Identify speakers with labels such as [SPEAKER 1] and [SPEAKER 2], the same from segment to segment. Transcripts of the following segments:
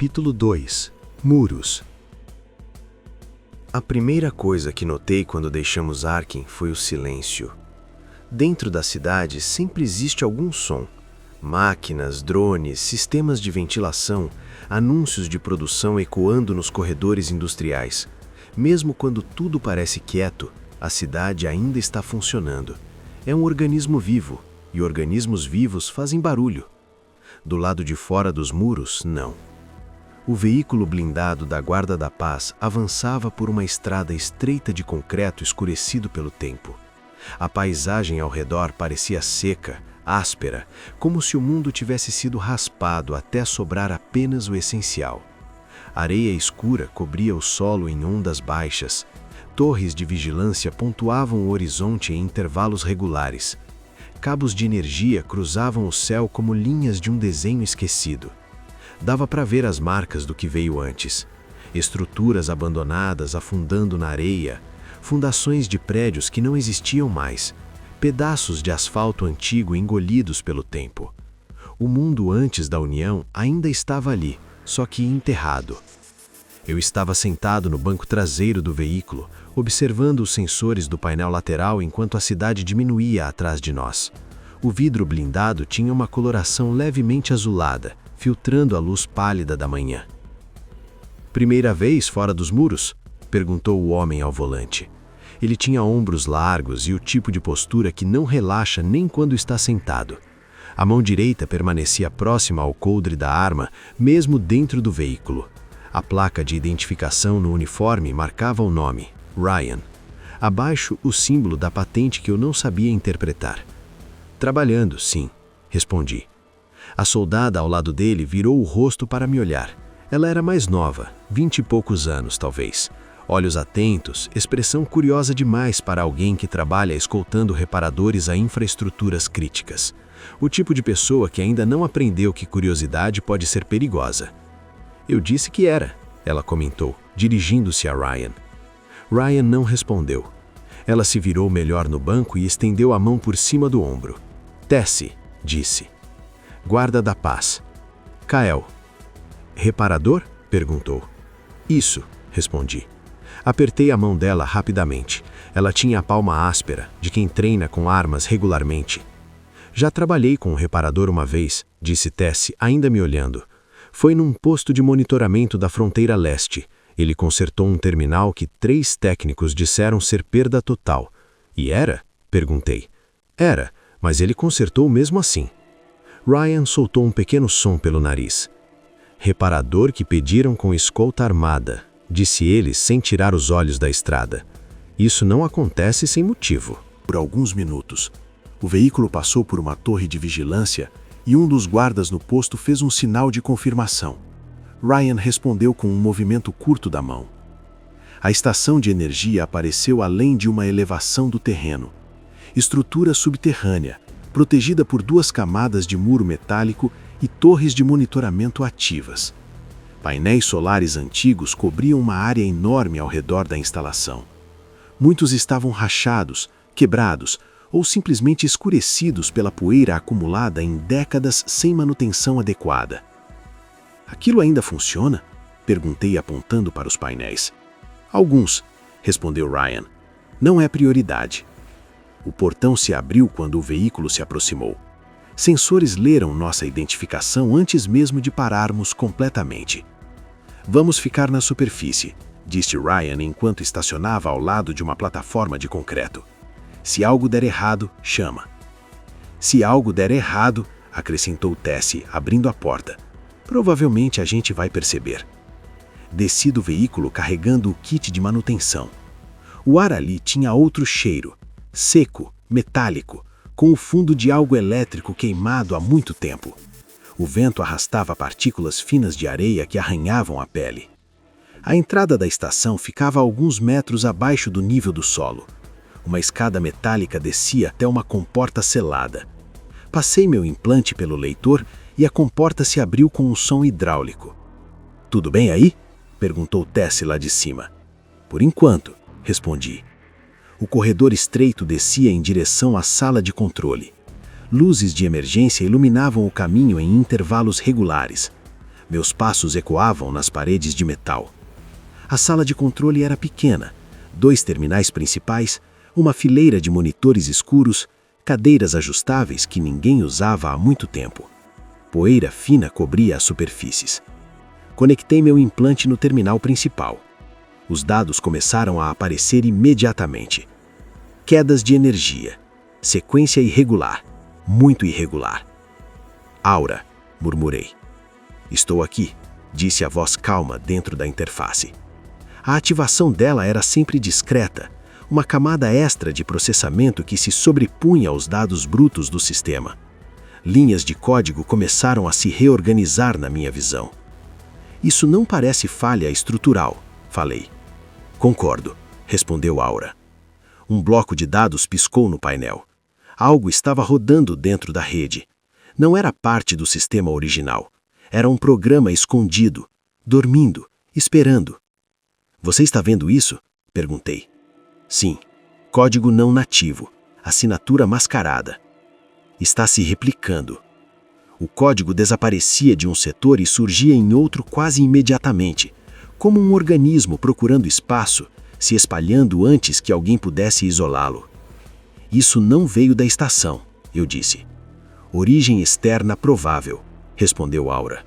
[SPEAKER 1] Capítulo 2 – Muros.
[SPEAKER 2] A primeira coisa que notei quando deixamos Arkham foi o silêncio. Dentro da cidade sempre existe algum som. Máquinas, drones, sistemas de ventilação, anúncios de produção ecoando nos corredores industriais. Mesmo quando tudo parece quieto, a cidade ainda está funcionando. É um organismo vivo, e organismos vivos fazem barulho. Do lado de fora dos muros, não. O veículo blindado da Guarda da Paz avançava por uma estrada estreita de concreto escurecido pelo tempo. A paisagem ao redor parecia seca, áspera, como se o mundo tivesse sido raspado até sobrar apenas o essencial. Areia escura cobria o solo em ondas baixas. Torres de vigilância pontuavam o horizonte em intervalos regulares. Cabos de energia cruzavam o céu como linhas de um desenho esquecido. Dava para ver as marcas do que veio antes. Estruturas abandonadas afundando na areia, fundações de prédios que não existiam mais, pedaços de asfalto antigo engolidos pelo tempo. O mundo antes da União ainda estava ali, só que enterrado. Eu estava sentado no banco traseiro do veículo, observando os sensores do painel lateral enquanto a cidade diminuía atrás de nós. O vidro blindado tinha uma coloração levemente azulada, filtrando a luz pálida da manhã. "Primeira vez fora dos muros?" perguntou o homem ao volante. Ele tinha ombros largos e o tipo de postura que não relaxa nem quando está sentado. A mão direita permanecia próxima ao coldre da arma, mesmo dentro do veículo. A placa de identificação no uniforme marcava o nome, Ryan. Abaixo, o símbolo da patente que eu não sabia interpretar. "Trabalhando, sim", respondi. A soldada ao lado dele virou o rosto para me olhar. Ela era mais nova, 20 e poucos anos, talvez. Olhos atentos, expressão curiosa demais para alguém que trabalha escoltando reparadores a infraestruturas críticas. O tipo de pessoa que ainda não aprendeu que curiosidade pode ser perigosa. "Eu disse que era", ela comentou, dirigindo-se a Ryan. Ryan não respondeu. Ela se virou melhor no banco e estendeu a mão por cima do ombro. "Tessie", disse. "Guarda da Paz." "Kael." "Reparador?" perguntou. "Isso", respondi. Apertei a mão dela rapidamente. Ela tinha a palma áspera, de quem treina com armas regularmente. "Já trabalhei com um reparador uma vez", disse Tessie, ainda me olhando. "Foi num posto de monitoramento da fronteira leste. Ele consertou um terminal que 3 técnicos disseram ser perda total." "E era?" perguntei. "Era, mas ele consertou mesmo assim." Ryan soltou um pequeno som pelo nariz. "Reparador que pediram com escolta armada", disse ele sem tirar os olhos da estrada. "Isso não acontece sem motivo."
[SPEAKER 1] Por alguns minutos, o veículo passou por uma torre de vigilância e um dos guardas no posto fez um sinal de confirmação. Ryan respondeu com um movimento curto da mão. A estação de energia apareceu além de uma elevação do terreno. Estrutura subterrânea, protegida por 2 camadas de muro metálico e torres de monitoramento ativas. Painéis solares antigos cobriam uma área enorme ao redor da instalação. Muitos estavam rachados, quebrados ou simplesmente escurecidos pela poeira acumulada em décadas sem manutenção adequada. "Aquilo ainda funciona?" perguntei apontando para os painéis. "Alguns", respondeu Ryan. "Não é prioridade." O portão se abriu quando o veículo se aproximou. Sensores leram nossa identificação antes mesmo de pararmos completamente. "Vamos ficar na superfície", disse Ryan enquanto estacionava ao lado de uma plataforma de concreto. "Se algo der errado, chama." "Se algo der errado", acrescentou Tessie, abrindo a porta. "Provavelmente a gente vai perceber." Desci do veículo carregando o kit de manutenção. O ar ali tinha outro cheiro, seco, metálico, com o fundo de algo elétrico queimado há muito tempo. O vento arrastava partículas finas de areia que arranhavam a pele. A entrada da estação ficava a alguns metros abaixo do nível do solo. Uma escada metálica descia até uma comporta selada. Passei meu implante pelo leitor e a comporta se abriu com um som hidráulico. "Tudo bem aí?" perguntou Tessie lá de cima. "Por enquanto", respondi. O corredor estreito descia em direção à sala de controle. Luzes de emergência iluminavam o caminho em intervalos regulares. Meus passos ecoavam nas paredes de metal. A sala de controle era pequena, 2 terminais principais, uma fileira de monitores escuros, cadeiras ajustáveis que ninguém usava há muito tempo. Poeira fina cobria as superfícies. Conectei meu implante no terminal principal. Os dados começaram a aparecer imediatamente. Quedas de energia. Sequência irregular. Muito irregular. Aura, murmurei. Estou aqui, disse a voz calma dentro da interface. A ativação dela era sempre discreta, uma camada extra de processamento que se sobrepunha aos dados brutos do sistema. Linhas de código começaram a se reorganizar na minha visão. Isso não parece falha estrutural, falei. Concordo, respondeu Aura. Um bloco de dados piscou no painel. Algo estava rodando dentro da rede. Não era parte do sistema original. Era um programa escondido, dormindo, esperando. Você está vendo isso? Perguntei. Sim. Código não nativo. Assinatura mascarada. Está se replicando. O código desaparecia de um setor e surgia em outro quase imediatamente, como um organismo procurando espaço, se espalhando antes que alguém pudesse isolá-lo. Isso não veio da estação, eu disse. Origem externa provável, respondeu Aura.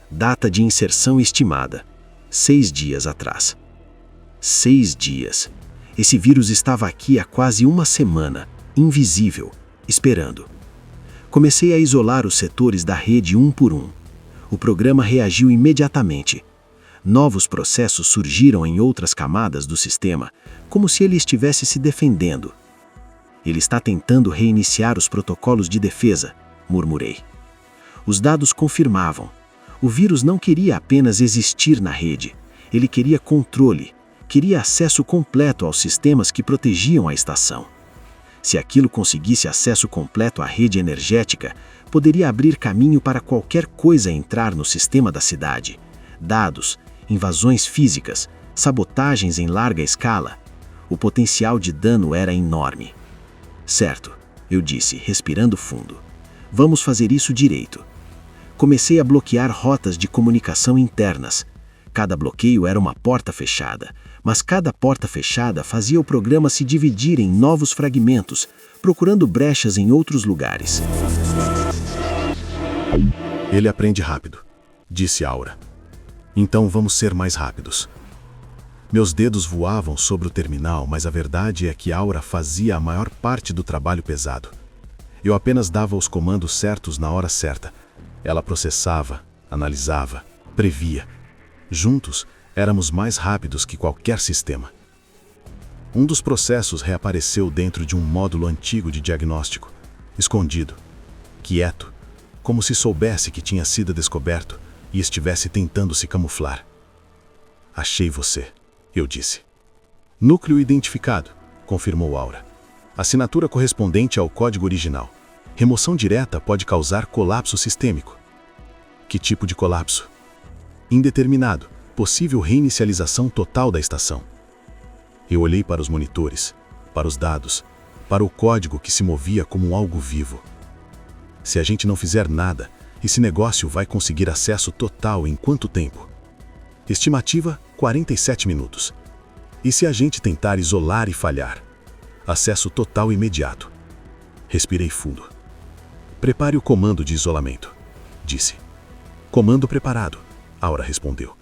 [SPEAKER 1] Data de inserção estimada. 6 dias atrás. 6 dias. Esse vírus estava aqui há quase uma semana, invisível, esperando. Comecei a isolar os setores da rede um por um. O programa reagiu imediatamente. Novos processos surgiram em outras camadas do sistema, como se ele estivesse se defendendo. Ele está tentando reiniciar os protocolos de defesa, murmurei. Os dados confirmavam. O vírus não queria apenas existir na rede. Ele queria controle, queria acesso completo aos sistemas que protegiam a estação. Se aquilo conseguisse acesso completo à rede energética, poderia abrir caminho para qualquer coisa entrar no sistema da cidade. Dados, invasões físicas, sabotagens em larga escala. O potencial de dano era enorme. Certo, eu disse, respirando fundo. Vamos fazer isso direito. Comecei a bloquear rotas de comunicação internas. Cada bloqueio era uma porta fechada, mas cada porta fechada fazia o programa se dividir em novos fragmentos, procurando brechas em outros lugares.
[SPEAKER 3] Ele aprende rápido, disse Aura. Então vamos ser mais rápidos. Meus dedos voavam sobre o terminal, mas a verdade é que Aura fazia a maior parte do trabalho pesado. Eu apenas dava os comandos certos na hora certa. Ela processava, analisava, previa. Juntos, éramos mais rápidos que qualquer sistema. Um dos processos reapareceu dentro de um módulo antigo de diagnóstico, escondido, quieto, como se soubesse que tinha sido descoberto e estivesse tentando se camuflar. Achei você, eu disse. Núcleo identificado, confirmou Aura. Assinatura correspondente ao código original. Remoção direta pode causar colapso sistêmico. Que tipo de colapso? Indeterminado, possível reinicialização total da estação. Eu olhei para os monitores, para os dados, para o código que se movia como algo vivo. Se a gente não fizer nada, esse negócio vai conseguir acesso total em quanto tempo? Estimativa, 47 minutos. E se a gente tentar isolar e falhar? Acesso total imediato. Respirei fundo. Prepare o comando de isolamento, disse. Comando preparado, Aura respondeu.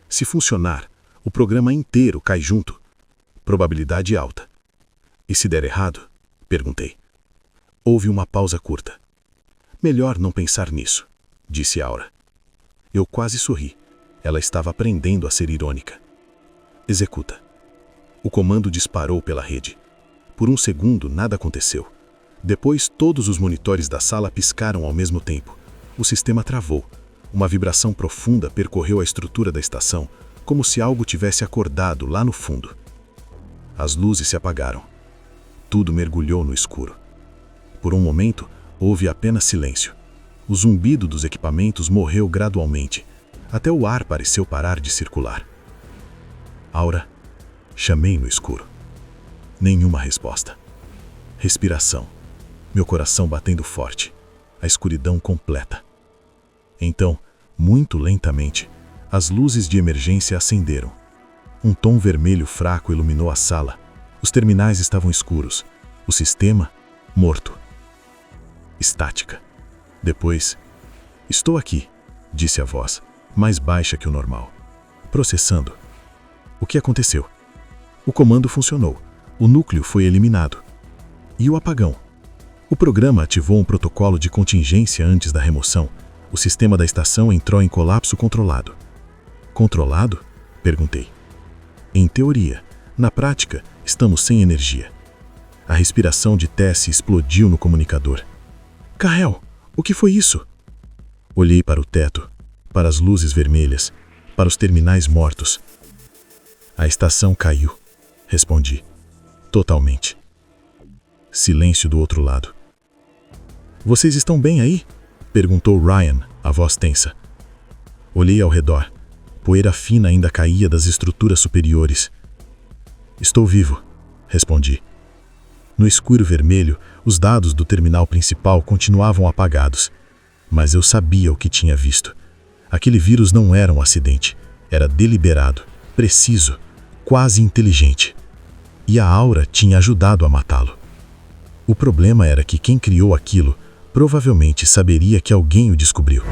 [SPEAKER 3] Se funcionar, o programa inteiro cai junto. Probabilidade alta. E se der errado? Perguntei. Houve uma pausa curta. Melhor não pensar nisso, disse Aura. Eu quase sorri. Ela estava aprendendo a ser irônica. Executa. O comando disparou pela rede. Por um segundo, nada aconteceu. Depois, todos os monitores da sala piscaram ao mesmo tempo. O sistema travou. Uma vibração profunda percorreu a estrutura da estação, como se algo tivesse acordado lá no fundo. As luzes se apagaram. Tudo mergulhou no escuro. Por um momento, houve apenas silêncio. O zumbido dos equipamentos morreu gradualmente. Até o ar pareceu parar de circular. Aura, chamei no escuro. Nenhuma resposta. Respiração. Meu coração batendo forte. A escuridão completa. Então, Muito lentamente, as luzes de emergência acenderam. Um tom vermelho fraco iluminou a sala. Os terminais estavam escuros. O sistema, morto. Estática. Depois, estou aqui, disse a voz, mais baixa que o normal. Processando. O que aconteceu? O comando funcionou. O núcleo foi eliminado. E o apagão? O programa ativou um protocolo de contingência antes da remoção. O sistema da estação entrou em colapso controlado. Controlado? Perguntei. Em teoria. Na prática, estamos sem energia. A respiração de Tess explodiu no comunicador. Ka-Hel, o que foi isso? Olhei para o teto, para as luzes vermelhas, para os terminais mortos. A estação caiu, respondi. Totalmente. Silêncio do outro lado. Vocês estão bem aí? Perguntou Ryan, a voz tensa. Olhei ao redor. Poeira fina ainda caía das estruturas superiores. Estou vivo, respondi. No escuro vermelho, os dados do terminal principal continuavam apagados. Mas eu sabia o que tinha visto. Aquele vírus não era um acidente. Era deliberado, preciso, quase inteligente. E a aura tinha ajudado a matá-lo. O problema era que quem criou aquilo provavelmente saberia que alguém o descobriu.